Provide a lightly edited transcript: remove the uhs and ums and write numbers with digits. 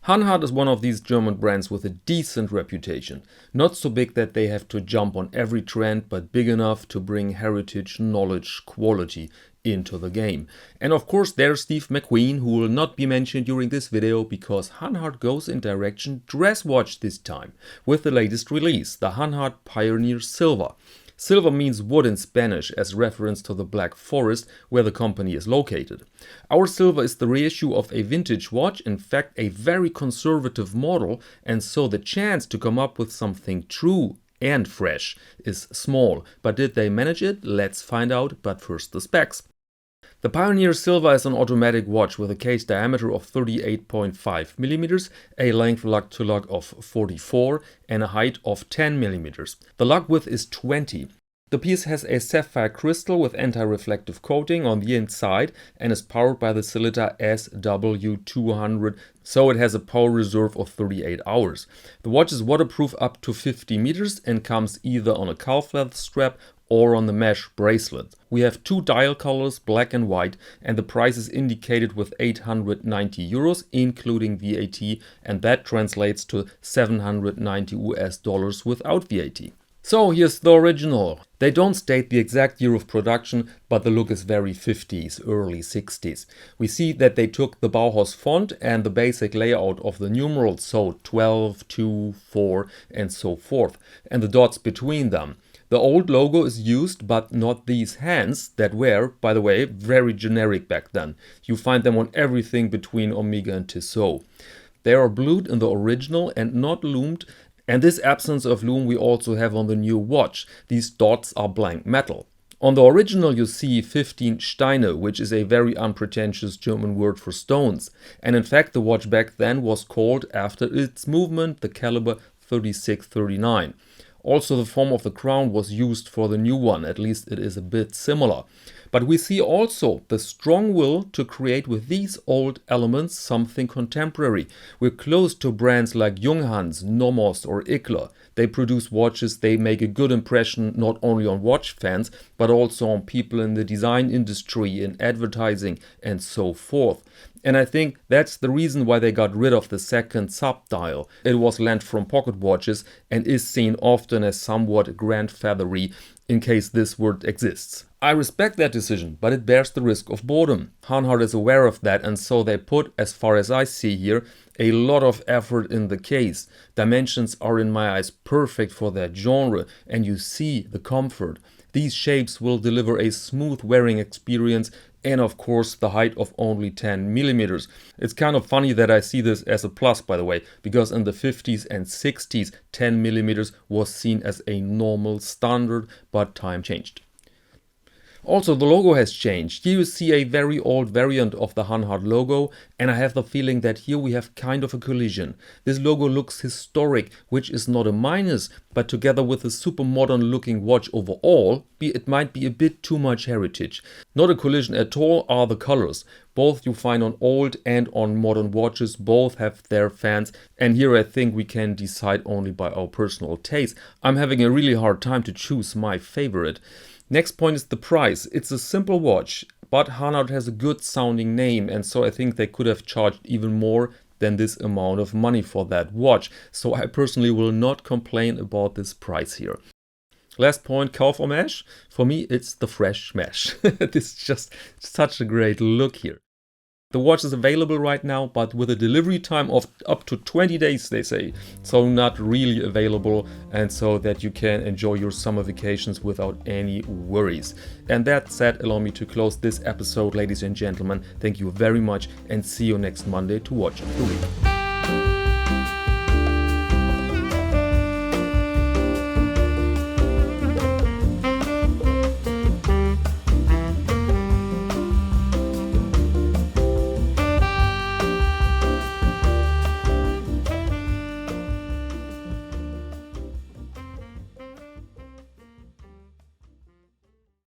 Hanhart is one of these German brands with a decent reputation. Not so big that they have to jump on every trend, but big enough to bring heritage, knowledge, quality into the game. And of course there's Steve McQueen, who will not be mentioned during this video because Hanhart goes in direction dress watch this time with the latest release, the Hanhart Pioneer Silva. Silva means wood in Spanish as reference to the Black Forest where the company is located. Our Silva is the reissue of a vintage watch, in fact a very conservative model, and so the chance to come up with something true and fresh is small. But did they manage it? Let's find out, but first the specs. The Pioneer Silva is an automatic watch with a case diameter of 38.5 mm, a length lug to lug of 44 and a height of 10 mm. The lug width is 20. The piece has a sapphire crystal with anti-reflective coating on the inside and is powered by the Sellita SW200, so it has a power reserve of 38 hours. The watch is waterproof up to 50 meters and comes either on a calf leather strap or on the mesh bracelet. We have two dial colors, black and white, and the price is indicated with 890 euros including VAT, and that translates to 790 US dollars without VAT. So here's the original. They don't state the exact year of production, but the look is very 50s, early 60s. We see that they took the Bauhaus font and the basic layout of the numerals, so 12, 2, 4 and so forth, and the dots between them. The old logo is used, but not these hands that were, by the way, very generic back then. You find them on everything between Omega and Tissot. They are blued in the original and not loomed, and this absence of loom we also have on the new watch. These dots are blank metal. On the original you see 15 Steine, which is a very unpretentious German word for stones. And in fact the watch back then was called after its movement, the caliber 3639. Also the form of the crown was used for the new one, at least it is a bit similar. But we see also the strong will to create with these old elements something contemporary. We're close to brands like Junghans, Nomos or Ickler. They produce watches, they make a good impression not only on watch fans, but also on people in the design industry, in advertising and so forth. And I think that's the reason why they got rid of the second sub-dial. It was lent from pocket watches and is seen often as somewhat grandfathery, in case this word exists. I respect that decision, but it bears the risk of boredom. Hanhart is aware of that, and so they put, as far as I see here, a lot of effort in the case. Dimensions are in my eyes perfect for that genre, and you see the comfort. These shapes will deliver a smooth wearing experience, and of course the height of only 10 mm. It's kind of funny that I see this as a plus, by the way, because in the 50s and 60s 10 mm was seen as a normal standard, but time changed. Also, the logo has changed. Here you see a very old variant of the Hanhart logo, and I have the feeling that here we have kind of a collision. This logo looks historic, which is not a minus, but together with a super modern looking watch overall, it might be a bit too much heritage. Not a collision at all are the colors. Both you find on old and on modern watches, both have their fans, and here I think we can decide only by our personal taste. I'm having a really hard time to choose my favorite. Next point is the price. It's a simple watch, but Hanhart has a good sounding name, and so I think they could have charged even more than this amount of money for that watch. So I personally will not complain about this price here. Last point, calf or mesh? For me it's the fresh mesh. This is just such a great look here. The watch is available right now, but with a delivery time of up to 20 days, they say. So not really available, and so that you can enjoy your summer vacations without any worries. And that said, allow me to close this episode, ladies and gentlemen. Thank you very much, and see you next Monday to watch the week.